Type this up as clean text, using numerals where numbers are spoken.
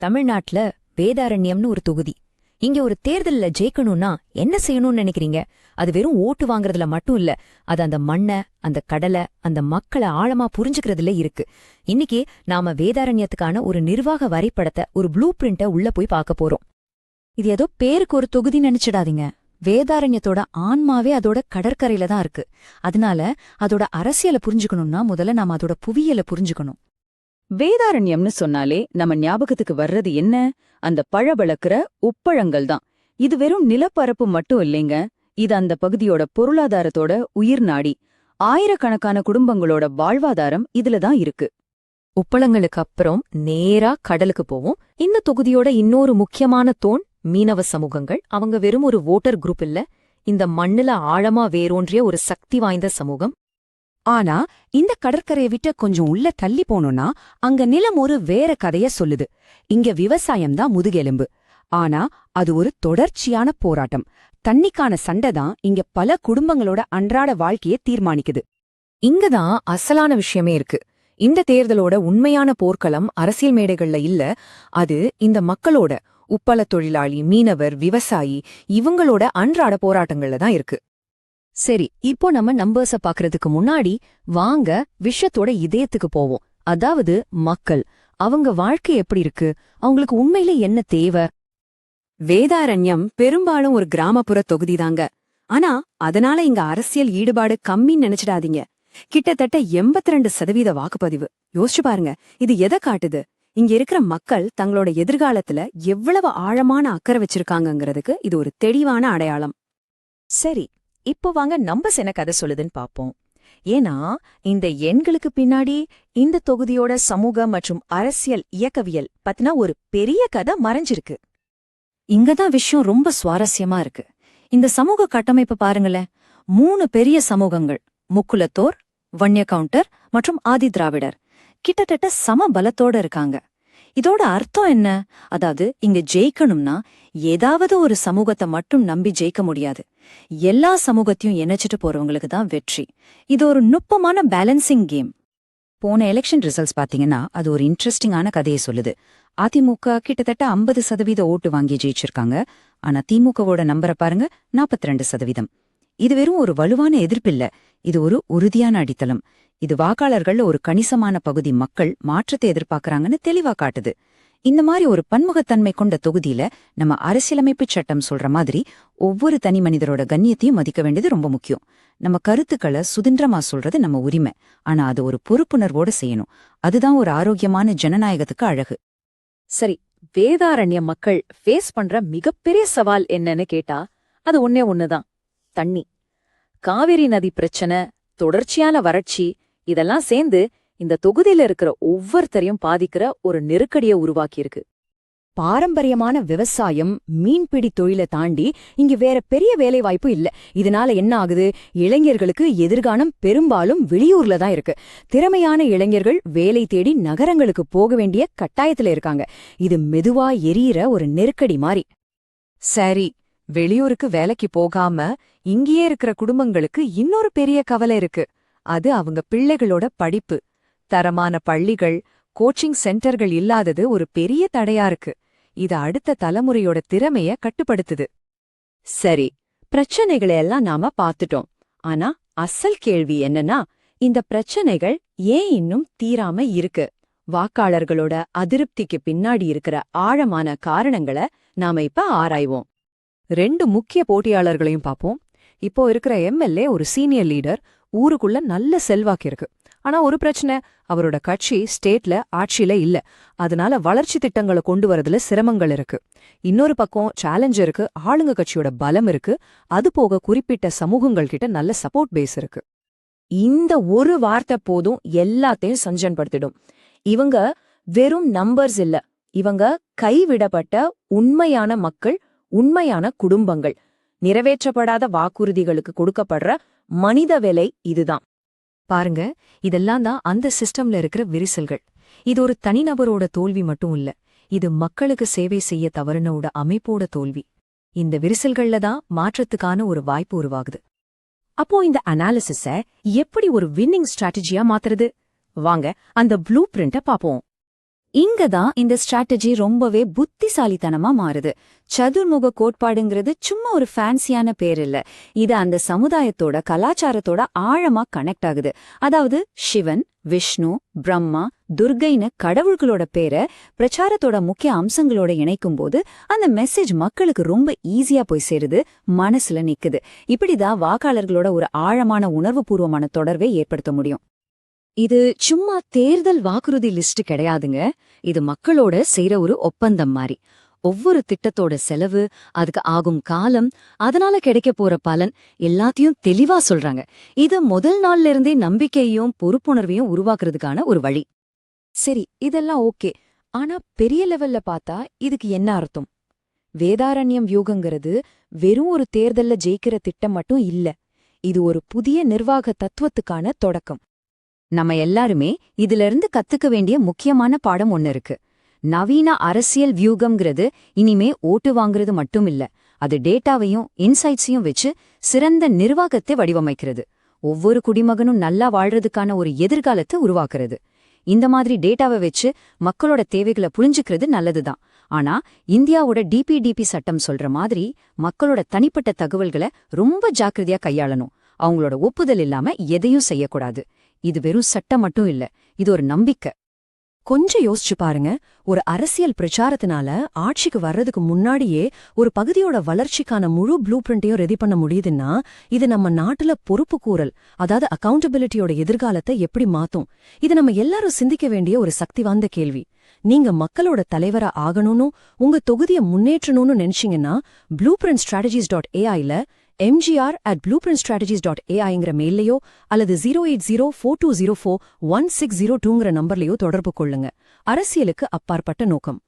தமிழ்நாட்டுல வேதாரண்யம்னு ஒரு தொகுதி. இங்க ஒரு தேர்தல்ல ஜெயிக்கணும்னா என்ன செய்யணும்னு நினைக்கிறீங்க? அது வெறும் ஓட்டு வாங்குறதுல மட்டும் இல்ல, அது அந்த மண்ண, அந்த கடலை, அந்த மக்களை ஆழமா புரிஞ்சுக்கிறதுல இருக்கு. இன்னைக்கு நாம வேதாரண்யத்துக்கான ஒரு நிர்வாக வரைபடத்தை, ஒரு ப்ளூ பிரிண்ட உள்ள போய் பார்க்க போறோம். இது ஏதோ பேருக்கு ஒரு தொகுதி நினைச்சிடாதீங்க. வேதாரண்யத்தோட ஆன்மாவே அதோட கடற்கரையில தான் இருக்கு. அதனால அதோட அரசியலை புரிஞ்சுக்கணும்னா முதல்ல நாம அதோட புவியியலை புரிஞ்சுக்கணும். வேதாரண்யம்னு சொன்னாலே நம்ம ஞாபகத்துக்கு வர்றது என்ன? அந்த பழவளக்குற உப்பழங்கள் தான். இது வெறும் நிலப்பரப்பு மட்டும் இல்லைங்க, இது அந்த பகுதியோட பொருளாதாரத்தோட உயிர் நாடி. ஆயிரக்கணக்கான குடும்பங்களோட வாழ்வாதாரம் இதுல தான் இருக்கு. உப்பளங்களுக்கு அப்புறம் நேரா கடலுக்கு போவோம். இந்த தொகுதியோட இன்னொரு முக்கியமான தோன் மீனவ சமூகங்கள். அவங்க வெறும் ஒரு வோட்டர் குரூப் இல்ல, இந்த மண்ணுல ஆழமா வேரூன்றிய ஒரு சக்தி வாய்ந்த சமூகம். ஆனா இந்த கடற்கரையை விட்டு கொஞ்சம் உள்ள தள்ளி போனோம்னா அங்க நிலம் ஒரு வேற கதைய சொல்லுது. இங்க விவசாயம்தான் முதுகெலும்பு. ஆனா அது ஒரு தொடர்ச்சியான போராட்டம். தண்ணிக்கான சண்டை தான் இங்க பல குடும்பங்களோட அன்றாட வாழ்க்கையை தீர்மானிக்குது. இங்கதான் அசலான விஷயமே இருக்கு. இந்த தேர்தலோட உண்மையான போர்க்களம் அரசியல் மேடைகள்ல இல்ல, அது இந்த மக்களோட, உப்பள தொழிலாளி, மீனவர், விவசாயி, இவங்களோட அன்றாட போராட்டங்கள்ல தான் இருக்கு. சரி, இப்போ நம்ம நம்பர்ஸ பாக்குறதுக்கு முன்னாடி வாங்க விஷயத்தோட இதயத்துக்கு போவோம். அதாவது மக்கள், அவங்க வாழ்க்கை எப்படி இருக்கு, அவங்களுக்கு உண்மையில என்ன தேவை? வேதாரண்யம் பெரும்பாலும் ஒரு கிராமப்புற தொகுதிதாங்க. ஆனா அதனால இங்க அரசியல் ஈடுபாடு கம்மின்னு நினைச்சிடாதீங்க. கிட்டத்தட்ட 82% வாக்குப்பதிவு. யோசிச்சு பாருங்க, இது எதை காட்டுது? இங்க இருக்கிற மக்கள் தங்களோட எதிர்காலத்துல எவ்வளவு ஆழமான அக்கறை வச்சிருக்காங்கங்கிறதுக்கு இது ஒரு தெளிவான அடையாளம். சரி, இப்போ வாங்க நம்பர்ஸ் என்ன கதை சொல்லுதுன்னு பாப்போம். ஏன்னா இந்த எண்களுக்கு பின்னாடி இந்த தொகுதியோட சமூக மற்றும் அரசியல் இயக்கவியல் பத்தினா ஒரு பெரிய கதை மறைஞ்சிருக்கு. இங்கதான் விஷயம் ரொம்ப சுவாரஸ்யமா இருக்கு. இந்த சமூக கட்டமைப்பு பாருங்களேன். 3 பெரிய சமூகங்கள், முக்குலத்தோர், வன்னிய கவுண்டர் மற்றும் ஆதி திராவிடர், கிட்டத்தட்ட சம பலத்தோட இருக்காங்க. இதோட அர்த்தம் என்ன? அதாவது இங்க ஜெயிக்கணும்னா ஏதாவது ஒரு சமூகத்தை மட்டும் நம்பி ஜெயிக்க முடியாது. எல்லா சமூகத்தையும் இணைச்சிட்டு போறவங்களுக்கு தான் வெற்றி. இது ஒரு நுட்பமான பேலன்சிங் கேம். போன எலெக்ஷன் ரிசல்ட்ஸ் பாத்தீங்கன்னா அது ஒரு இன்ட்ரெஸ்டிங்கான கதையை சொல்லுது. அதிமுக கிட்டத்தட்ட 50% ஓட்டு வாங்கி ஜெயிச்சிருக்காங்க. ஆனா திமுகவோட நம்பரை பாருங்க, 42%. இது வெறும் ஒரு வலுவான எதிர்ப்பில்ல, இது ஒரு உறுதியான அடித்தளம். இது வாக்காளர்கள்ல ஒரு கணிசமான பகுதி மக்கள் மாற்றத்தை எதிர்பார்க்கறாங்கன்னு தெளிவா காட்டுது. இந்த மாதிரி ஒரு பன்முகத்தன்மை கொண்ட தொகுதியில நம்ம அரசியலமைப்பு சட்டம் சொல்ற மாதிரி ஒவ்வொரு தனி மனிதரோட கண்ணியத்தையும் மதிக்க வேண்டியது ரொம்ப முக்கியம். நம்ம கருத்துக்களை சுதந்திரமா சொல்றது நம்ம உரிமை, ஆனா அது ஒரு பொறுப்புணர்வோட செய்யணும். அதுதான் ஒரு ஆரோக்கியமான ஜனநாயகத்துக்கு அழகு. சரி, வேதாரண்ய மக்கள் ஃபேஸ் பண்ற மிகப்பெரிய சவால் என்னன்னு கேட்டா அது ஒன்னே ஒண்ணுதான்: தண்ணி. காவிரி நதி பிரச்சனை, தொடர்ச்சியான வறட்சி, இதெல்லாம் சேர்ந்து இந்த தொகுதியில இருக்கிற ஒவ்வொருத்தரையும் பாதிக்கிற ஒரு நெருக்கடியை உருவாக்கியிருக்கு. பாரம்பரியமான விவசாயம், மீன்பிடி தொழிலை தாண்டி இங்க வேற பெரிய வேலை வாய்ப்பு இல்ல. இதனால என்ன ஆகுது? இளைஞர்களுக்கு எதிர்காலம் பெரும்பாலும் வெளியூர்ல தான் இருக்கு. திறமையான இளைஞர்கள் வேலை தேடி நகரங்களுக்கு போக வேண்டிய கட்டாயத்துல இருக்காங்க. இது மெதுவா எரியிற ஒரு நெருக்கடி மாதிரி. சரி, வெளியூருக்கு வேலைக்கு போகாம இங்கேயே இருக்கிற குடும்பங்களுக்கு இன்னொரு பெரிய கவலை இருக்கு. அது அவங்க பிள்ளைகளோட படிப்பு. தரமான பள்ளிகள், கோச்சிங் சென்டர்கள் இல்லாதது ஒரு பெரிய தடையா இருக்கு. இது அடுத்த தலைமுறையோட திறமைய கட்டுப்படுத்துது. சரி, பிரச்சனைகளை எல்லாம் நாம பாத்துட்டோம். ஆனா அசல் கேள்வி என்னன்னா, இந்த பிரச்சனைகள் ஏன் இன்னும் தீராம இருக்கு? வாக்காளர்களோட அதிருப்திக்கு பின்னாடி இருக்கிற ஆழமான காரணங்களை நாம இப்ப ஆராய்வோம். 2 முக்கிய போட்டியாளர்களையும் பாப்போம். இப்போ இருக்கிற எம்எல்ஏ ஒரு சீனியர் லீடர், ஊருக்குள்ள நல்ல செல்வாக்கு இருக்கு. ஆனா ஒரு பிரச்சனை, அவரோட கட்சி ஸ்டேட்ல ஆட்சியில இல்ல. அதனால வளர்ச்சி திட்டங்களை கொண்டு வரதுல சிரமங்கள் இருக்கு. இன்னொரு பக்கம் சேலஞ்ச் இருக்கு, ஆளுங்க கட்சியோட பலம் இருக்கு. அது போக குறிப்பிட்ட சமூகங்கள் கிட்ட நல்ல சப்போர்ட் பேஸ் இருக்கு. இந்த ஒரு வார்த்தை போதும் எல்லாத்தையும் சஞ்சன்படுத்திடும். இவங்க வெறும் நம்பர்ஸ் இல்ல, இவங்க கைவிடப்பட்ட உண்மையான மக்கள், உண்மையான குடும்பங்கள். நிறைவேற்றப்படாத வாக்குறுதிகளுக்கு கொடுக்கப்படுற மனித விலை இதுதான். பாருங்க, இதெல்லாம் தான் அந்த சிஸ்டம்ல இருக்கிற விரிசல்கள். இது ஒரு தனிநபரோட தோல்வி மட்டும் இல்ல, இது மக்களுக்கு சேவை செய்ய தவறுனோட அமைப்போட தோல்வி. இந்த விரிசல்கள்ல தான் மாற்றத்துக்கான ஒரு வாய்ப்பு உருவாகுது. அப்போ இந்த அனாலிசிஸ எப்படி ஒரு வின்னிங் ஸ்ட்ராட்டஜியா மாத்துறது? வாங்க அந்த ப்ளூ பிரிண்ட பாப்போம். இங்கதான் இந்த ஸ்ட்ராட்டஜி ரொம்பவே புத்திசாலித்தனமா மாறுது. சதுர்முக கோட்பாடுங்கிறது சும்மா ஒரு ஃபேன்சியான பேர் இல்ல. இது அந்த சமுதாயத்தோட கலாச்சாரத்தோட ஆழமா கனெக்ட் ஆகுது. அதாவது சிவன், விஷ்ணு, பிரம்மா, துர்கைன்னு கடவுள்களோட பேரை பிரச்சாரத்தோட முக்கிய அம்சங்களோட இணைக்கும் போது அந்த மெசேஜ் மக்களுக்கு ரொம்ப ஈஸியா போய் சேருது, மனசுல நிக்குது. இப்படிதான் வாக்காளர்களோட ஒரு ஆழமான உணர்வுபூர்வமான தொடர்பை ஏற்படுத்த முடியும். இது சும்மா தேர்தல் வாக்குறுதி லிஸ்ட் கிடையாதுங்க. இது மக்களோட செய்யற ஒரு ஒப்பந்தம் மாதிரி. ஒவ்வொரு திட்டத்தோட செலவு, அதுக்கு ஆகும் காலம், அதனால கிடைக்க போற பலன் எல்லாத்தையும் தெளிவா சொல்றாங்க. இது முதல் நாள்ல இருந்தே நம்பிக்கையையும் பொறுப்புணர்வையும் உருவாக்குறதுக்கான ஒரு வழி. சரி, இதெல்லாம் ஓகே. ஆனா பெரிய லெவல்ல பார்த்தா இதுக்கு என்ன அர்த்தம்? வேதாரண்யம் வியூகங்கிறது வெறும் ஒரு தேர்தல்ல ஜெயிக்கிற திட்டம் மட்டும் இல்ல. இது ஒரு புதிய நிர்வாக தத்துவத்துக்கான தொடக்கம். நம்ம எல்லாருமே இதிலிருந்து கத்துக்க வேண்டிய முக்கியமான பாடம் ஒன்னு இருக்கு. நவீன அரசியல் வியூகம்ங்கிறது இனிமே ஓட்டு வாங்குறது மட்டும் இல்ல, அது டேட்டாவையும் இன்சைட்ஸையும் வச்சு சிறந்த நிர்வாகத்தை வடிவமைக்கிறது. ஒவ்வொரு குடிமகனும் நல்லா வாழ்றதுக்கான ஒரு எதிர்காலத்தை உருவாக்குறது. இந்த மாதிரி டேட்டாவை வச்சு மக்களோட தேவைகளை புரிஞ்சுக்கிறது நல்லதுதான். ஆனா இந்தியாவோட டிபிடிபி சட்டம் சொல்ற மாதிரி மக்களோட தனிப்பட்ட தகவல்களை ரொம்ப ஜாக்கிரதையா கையாளணும். அவங்களோட ஒப்புதல் இல்லாம எதையும் செய்யக்கூடாது. இது வெறும் சட்டம் மட்டும் இல்ல, இது ஒரு நம்பிக்கை. கொஞ்சம் யோசிச்சு பாருங்க. ஒரு அரசியல் பிரச்சாரத்தினால ஆட்சிக்கு வர்றதுக்கு முன்னாடியே ஒரு பகுதியோட வளர்ச்சிக்கான முழு ப்ளூ பிரிண்ட்டையும் ரெடி பண்ண முடியுதுன்னா, இது நம்ம நாட்டுல பொறுப்புக்கூறல், அதாவது அக்கவுண்டபிலிட்டியோட எதிர்காலத்தை எப்படி மாத்தும்? இது நம்ம எல்லாரும் சிந்திக்க வேண்டிய ஒரு சக்தி வாய்ந்த கேள்வி. நீங்க மக்களோட தலைவரா ஆகணும்னு, உங்க தொகுதியை முன்னேற்றணும்னு நினைச்சீங்கன்னா, blueprintstrategies.ai-ல mgr@blueprintstrategies.ai-ங்கிற மெயிலையோ அல்லது 08042041602ங்கிற நம்பர்லயோ தொடர்பு கொள்ளுங்க. அரசியலுக்கு அப்பாற்பட்ட நோக்கம்.